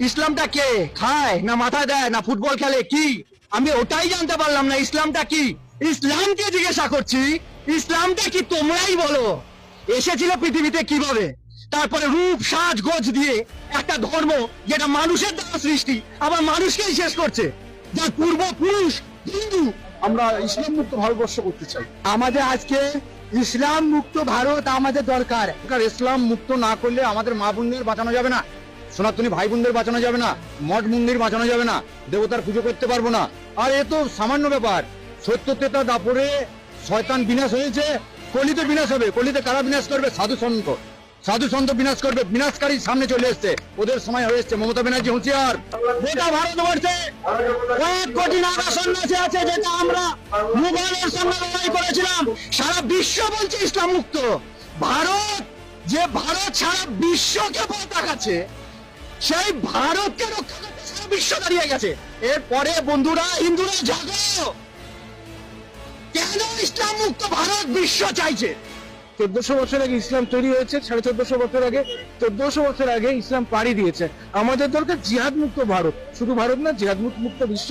ইসলামটা কে খায় না মাথায় দেয় না ফুটবল খেলে কি? আমি ওটাই জানতে পারলাম না ইসলামটা কি। ইসলামকে জিজ্ঞাসা করছি, ইসলামটা কি তোমরাই বলো। এসেছিল পৃথিবীতে কিভাবে, তারপরে রূপ সাজ গোজ দিয়ে একটা ধর্ম যেটা মানুষের দ্বারা সৃষ্টি আবার মানুষকেই শেষ করছে, যার পূর্বপুরুষ হিন্দু। আমরা ইসলাম মুক্ত ভারতবর্ষ করতে চাই। আমাদের আজকে ইসলাম মুক্ত ভারত আমাদের দরকার। ইসলাম মুক্ত না করলে আমাদের মা বোনদের বাঁচানো যাবে না, সনাতনী ভাই বোনদের বাঁচানো যাবে না, মঠ মন্দির বাঁচানো যাবে না, দেবতার পুজো করতে পারবো না। আর এ তো সামান্য ব্যাপার। সত্য তেতা দাপরে শয়তান বিনাশ হয়েছে, কলিতে বিনাশ হবে। কলিতে কারা বিনাশ করবে? সাধু সন্ত। সাধু সন্ত বিনাশ করবে। বিনাশকারী সামনে চলে এসছে, ওদের সময় হয়ে এসছে। মমতা ব্যানার্জি হুঁশিয়ার। গোটা ভারতবর্ষে কয়েক কোটি নাগা সন্ন্যাসী আছে, যেটা আমরা মুঘলের সঙ্গে লড়াই করেছিলাম। সারা বিশ্ব বলছে ইসলাম মুক্ত ভারত। যে ভারত সারা বিশ্বকে তাকাচ্ছে, সেই ভারতকে রক্ষা করতে সারা বিশ্ব দাঁড়িয়ে গেছে। এরপরে বন্ধুরা, হিন্দুরা জাগো, কেন ইসলাম মুক্ত ভারত বিশ্ব চাইছে? 1400 বছর আগে ইসলাম তৈরি হয়েছে, 1450 বছর আগে, 1400 বছর আগে ইসলাম পাড়ি দিয়েছে। আমাদের দরকার জিহাদ মুক্ত ভারত, শুধু ভারত না, জিহাদ মুক্ত বিশ্ব।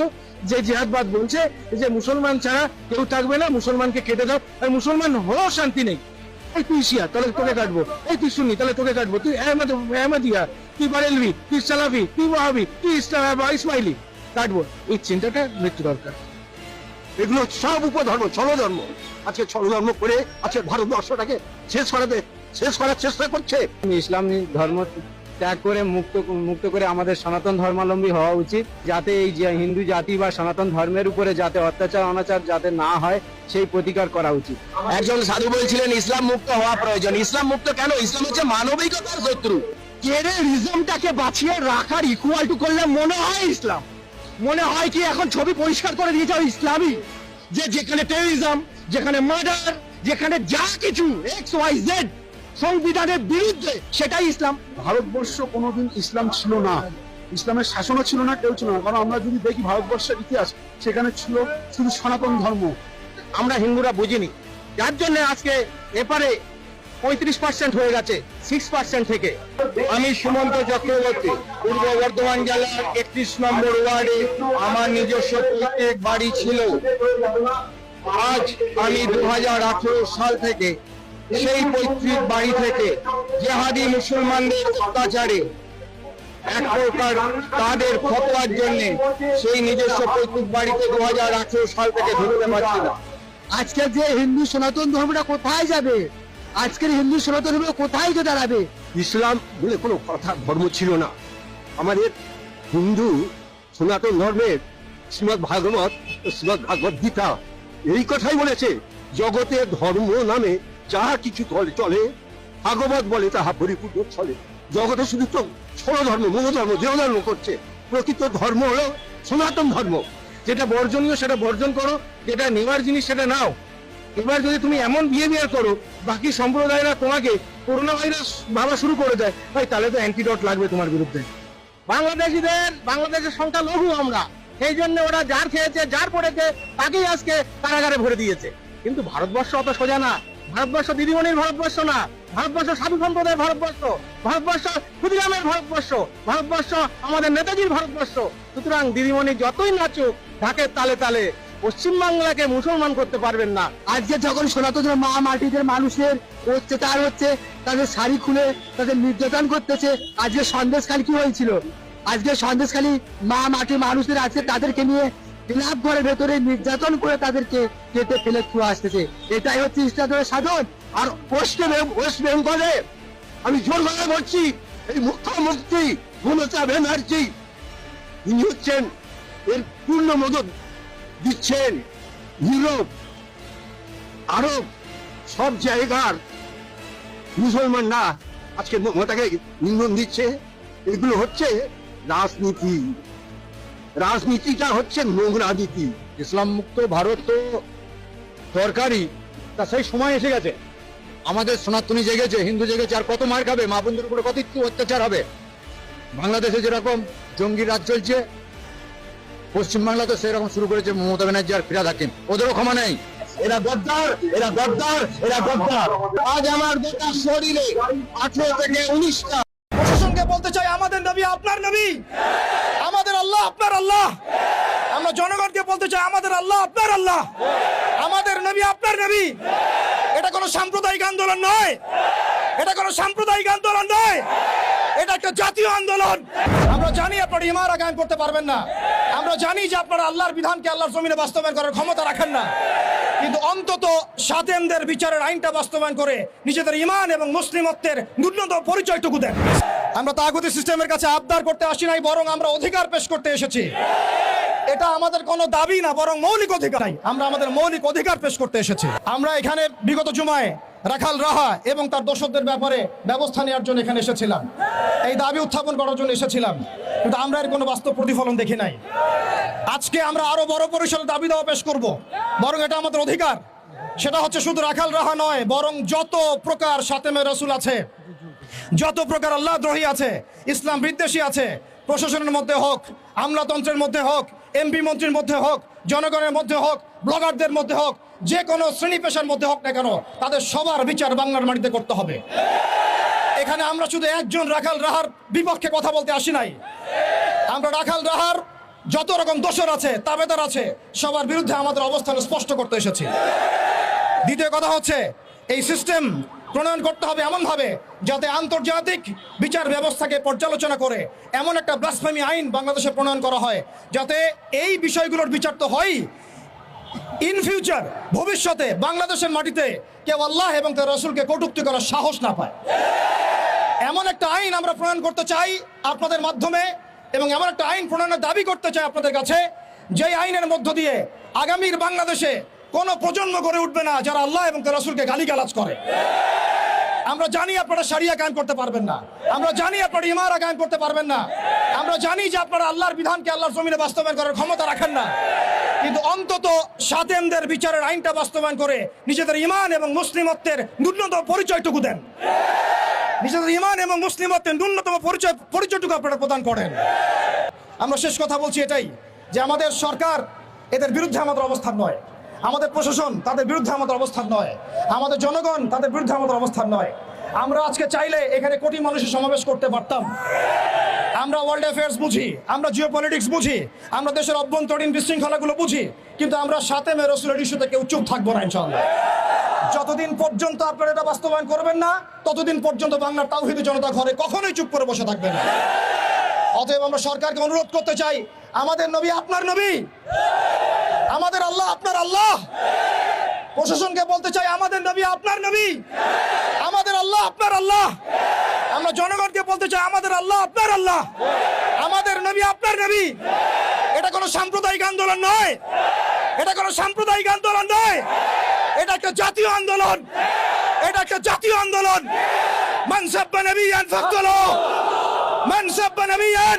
যে জিহাদবাদ বলছে যে মুসলমান ছাড়া কেউ থাকবে না, মুসলমানকে কেটে দাও, আর মুসলমান হয়েও শান্তি নেই। এই তুই শিয়া, তাহলে তোকে কাটবো। এই তুই সুন্নি, তাহলে তোকে কাটবো। তুই আহমদিয়া, তুই বারেলভি, তুই সালাফি, তুই ওয়াহাবি, তুই ইসমাইলি, কাটবো। এই চিন্তাটা মৃত্যু দরকার। এগুলো সব উপধর্ম, ছলধর্ম। আজকে ছলধর্ম করে আজকে ভারতবর্ষটাকে শেষ করার চেষ্টা করছে। ইসলাম ধর্ম ত্যাগ করে মুক্ত করে আমাদের সনাতন ধর্মাবলম্বী হওয়া উচিত, যাতে এই যে হিন্দু জাতি বা সনাতন ধর্মের উপরে যাতে অত্যাচার অনাচার যাতে না হয় সেই প্রতিকার করা উচিত। একজন সাধু বলছিলেন ইসলাম মুক্ত হওয়া প্রয়োজন। ইসলাম মুক্ত কেন? ইসলাম হচ্ছে মানবিকতার শত্রু। টেররিজমটাকে বাঁচিয়ে রাখার ইকুয়াল টু করলে মনে হয় ইসলাম। মনে হয় কি এখন ছবি পরিষ্কার করে দিয়েছে ইসলামই, যে যেখানে টেররিজম, যেখানে মার্ডার, যেখানে যা কিছু XYZ সংবিধানের বিরুদ্ধে, সেটাই ইসলাম। ভারতবর্ষ কোনোদিন ইসলাম ছিল না, ইসলামের শাসনও ছিল না, কেউ ছিল না। কারণ আমরা যদি দেখি ভারতবর্ষের ইতিহাস, সেখানে ছিল শুধু সনাতন ধর্ম। আমরা হিন্দুরা বুঝিনি, যার জন্য আজকে এপারে 35% হয়ে গেছে 6% থেকে। আমি সুমন্ত চক্রবর্তী, পূর্ব বর্ধমান জেলার 31 নম্বর ওয়ার্ডে আমার নিজস্ব পৈতৃক বাড়ি ছিল। আজ আমি 2018 সাল থেকে সেই পৈতৃক বাড়ি থেকে জেহাদি মুসলমানদের অত্যাচারে এক প্রকার তাদের ফতোয়ার জন্য সেই নিজস্ব পৈতৃক বাড়িতে 2018 সাল থেকে ঢুকতে পারছি না। আজকে যে হিন্দু সনাতন ধর্মটা কোথায় যাবে? আজকের হিন্দু সনাতন ধর্ম কোথায় যে দাঁড়াবে? ইসলাম বলে কোনো কথা ধর্ম ছিল না। আমাদের হিন্দু সনাতন ধর্মের শ্রীমদ ভাগবত ও শ্রীমদ ভাগবত গীতা এই কথাই বলেছে, জগতের ধর্ম নামে যাহা কিছু চলে ভাগবত বলে তাহা পরিপূর্ণ চলে। জগতে শুধু তো ছোট ধর্ম, মনোধর্ম, দেহধর্ম করছে। প্রকৃত ধর্ম হলো সনাতন ধর্ম। যেটা বর্জনীয় সেটা বর্জন করো, যেটা নেওয়ার জিনিস সেটা নাও। এবার যদি তুমি এমন বিহেভিয়ার করো, বাকি সম্প্রদায়রা তোমাকে করোনা ভাইরাস ভাবা শুরু করে দেয়, ভাই তাহলে তো অ্যান্টিডট লাগবে তোমার বিরুদ্ধে। বাংলাদেশের সংখ্যা লঘু আমরা, সেই জন্য ওরা যার খেয়েছে যার পড়েছে তাকেই আজকে কারাগারে ভরে দিয়েছে। কিন্তু ভারতবর্ষ অত সোজা না। ভারতবর্ষ দিদিমণির ভারতবর্ষ না, ভারতবর্ষ সাধু সম্প্রদায়ের ভারতবর্ষ, ভারতবর্ষ ক্ষুদিরামের ভারতবর্ষ, ভারতবর্ষ আমাদের নেতাজির ভারতবর্ষ। সুতরাং দিদিমণি যতই নাচুক ঢাকের তালে তালে পশ্চিমবাংলাকে মুসলমান করতে পারবেন না। আজকে যখন সনাতন মা মাটিদের মানুষের অত্যাচার হচ্ছে, তাদের শাড়ি খুলে তাদের নির্যাতন করতেছে। আজকে সন্দেশখালী কি হয়েছিল? আজকে সন্দেশখালী মা মাটির মানুষদের আছে, তাদেরকে নিয়ে ক্লাব ঘরের ভেতরে নির্যাতন করে তাদেরকে কেটে ফেলে ছুঁয়ে আসতেছে। এটাই হচ্ছে ইসলামের সাধন। আর ওয়েস্ট বেঙ্গলে আমি জোর গলায় বলছি, এই মুখ্যমন্ত্রী মমতা ব্যানার্জি তিনি হচ্ছেন এর পূর্ণ মদত দিচ্ছেন। ইউরোপ, আরব সব জায়গার মুসলমানরা আজকে মমতাকে নিন্দন দিচ্ছে। এগুলো হচ্ছে রাজনীতি। রাজনীতিটা হচ্ছে নোংরা নীতি। ইসলাম মুক্ত ভারত তো দরকারই, তা সেই সময় এসে গেছে। আমাদের সনাতনী জেগেছে, হিন্দু জেগেছে, আর কত মার খাবে? মা বোনদের উপরে কত অত্যাচার হবে? বাংলাদেশে যেরকম জঙ্গি রাজ চলছে, পশ্চিমবাংলা তো সেরকম শুরু করেছে মমতা ব্যানার্জি আর ফিরাদ হাকিম। ওদেরও ক্ষমা নেই। এরা গদ্দার, এরা গদ্দার, এরা গদ্দার। আজ আমার গোটা শরীরে 18 থেকে 19টা। প্রশাসনকে বলতে চাই, আমাদের আমাদের নবী আপনার নবী, আমাদের আল্লাহ আপনার আল্লাহ। আমরা জনগণকে বলতে চাই আমাদের আল্লাহ আপনার আল্লাহ, আমাদের নবী আপনার নবী। এটা কোনো সাম্প্রদায়িক আন্দোলন নয়, এটা কোনো সাম্প্রদায়িক আন্দোলন নয়, এটা একটা জাতীয় আন্দোলন। আমরা জানি আপনারা ইমারা কায়েম করতে পারবেন না, আমরা জানি যে আপনারা আল্লাহর বিধানকে আল্লাহর জমিনে বাস্তবায়ন করার ক্ষমতা রাখেন না, কিন্তু অন্তত সাতেমদের বিচারের আইনটা বাস্তবায়ন করে নিজেদের ইমান এবং মুসলিমত্বের ন্যূনতম পরিচয়টুকু দেন। আমরা তাগুতি সিস্টেমের কাছে আবদার করতে আসি নাই, বরং আমরা অধিকার পেশ করতে এসেছি। এটা আমাদের কোনো দাবি না, বরং মৌলিক অধিকার। আমরা আমাদের মৌলিক অধিকার পেশ করতে এসেছি। আমরা এখানে বিগত জুমায় রাখাল রাহা এবং তার দোষরদের ব্যাপারে ব্যবস্থা নেওয়ার জন্য এখানে এসেছিলাম, এই দাবি উত্থাপন করার জন্য এসেছিলাম, কিন্তু আমরা এর কোনো বাস্তব প্রতিফলন দেখি নাই। আজকে আমরা আরো বড় পরিসরে দাবি দেওয়া পেশ করব, বরং এটা আমাদের অধিকার। সেটা হচ্ছে শুধু রাখাল রাহা নয়, বরং যত প্রকার সাতেমে রসুল আছে, যত প্রকার আল্লাহ দ্রোহী আছে, ইসলাম বিদ্বেষী আছে, প্রশাসনের মধ্যে হোক, আমলাতন্ত্রের মধ্যে হোক, এমপি মন্ত্রীর মধ্যে হোক, জনগণের মধ্যে হোক, ব্লগারদের মধ্যে হোক, যে কোনো শ্রেণী পেশার মধ্যে হোক না কেন, তাদের সবার বিচার বাংলার মাটিতে করতে হবে। এখানে আমরা শুধু একজন রাখাল রাহার বিপক্ষে কথা বলতে আসি নাই, আমরা রাখাল রাহার যত রকম দোষর আছে, তাবেদার আছে, সবার বিরুদ্ধে আমাদের অবস্থান স্পষ্ট করতে এসেছি। দ্বিতীয় কথা হচ্ছে এই সিস্টেম প্রণয়ন করতে হবে এমনভাবে যাতে আন্তর্জাতিক বিচার ব্যবস্থাকে পর্যালোচনা করে এমন একটা ব্লাসফেমি আইন বাংলাদেশে প্রণয়ন করা হয় যাতে এই বিষয়গুলোর বিচার তো হয়, ইন ফিউচার ভবিষ্যতে বাংলাদেশের মাটিতে কেউ আল্লাহ এবং তার রাসূলকে কটূক্তি করার সাহস না পায়। এমন একটা আইন আমরা প্রণয়ন করতে চাই আপনাদের মাধ্যমে, এবং এমন একটা আইন প্রণয়নের দাবি করতে চাই আপনাদের কাছে, যেই আইনের মধ্য দিয়ে আগামীর বাংলাদেশে কোনো প্রজন্ম গড়ে উঠবে না যারা আল্লাহ এবং তার রাসূলকে গালিগালাজ করে। আমরা জানি আপনারা শরিয়া কায়েম করতে পারবেন না, আমরা জানি আপনারা ইমারা কায়েম করতে পারবেন না, আমরা জানি যে আপনারা আল্লাহর বিধানকে আল্লাহর জমিনে বাস্তবায়ন করার ক্ষমতা রাখেন না, কিন্তু অন্তত সাতেমদের বিচারের আইনটা বাস্তবায়ন করে নিজেদের ইমান এবং মুসলিমত্বের ন্যূনতম পরিচয়টুকু দেন। নিজেদের ইমান এবং মুসলিমত্বের ন্যূনতম পরিচয়টুকু আপনারা প্রদান করেন। আমরা শেষ কথা বলছি এটাই, যে আমাদের সরকার এদের বিরুদ্ধে আমাদের অবস্থান নয়, আমাদের প্রশাসন তাদের বিরুদ্ধে আমাদের অবস্থান নয়, আমাদের জনগণ তাদের বিরুদ্ধে আমাদের অবস্থান নয়। আমরা আজকে চাইলে এখানে কোটি মানুষের সমাবেশ করতে পারতাম। আমরা ওয়ার্ল্ড অ্যাফেয়ার্স বুঝি, আমরা জিও পলিটিক্স বুঝি, আমরা দেশের অভ্যন্তরীণ বিশৃঙ্খলাগুলো বুঝি, কিন্তু আমরা সাতেমে রসুলের ইস্যুতে কেউ চুপ থাকবো না ইনশাআল্লাহ। যতদিন পর্যন্ত আপনারা এটা বাস্তবায়ন করবেন না, ততদিন পর্যন্ত বাংলার তাওহীদি জনতা ঘরে কখনোই চুপ করে বসে থাকবে না। অতএব আমরা সরকারকে অনুরোধ করতে চাই, আমাদের নবী আপনার নবী, আমাদের আল্লাহ আপনার আল্লাহ। প্রশাসনকে বলতে চাই আমাদের নবী আপনার নবী, আমাদের আল্লাহ আপনার আল্লাহ। আমরা জনগণকে বলতে চাই আমাদের আল্লাহ আপনার আল্লাহ, আমাদের নবী আপনার নবী। এটা কোনো সাম্প্রদায়িক আন্দোলন নয়, এটা কোনো সাম্প্রদায়িক আন্দোলন নয়, এটা একটা জাতীয় আন্দোলন, এটা একটা জাতীয় আন্দোলন। মান সাব্বা নবিয়ান ফাকতুলু, মান সাব্বা নবিয়ান,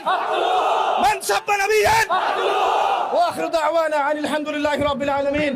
মান সাব্বা নবিয়ান। ওয়া আখিরু দাওয়ানা আনিল হামদুলিল্লাহি রাব্বিল আলামিন।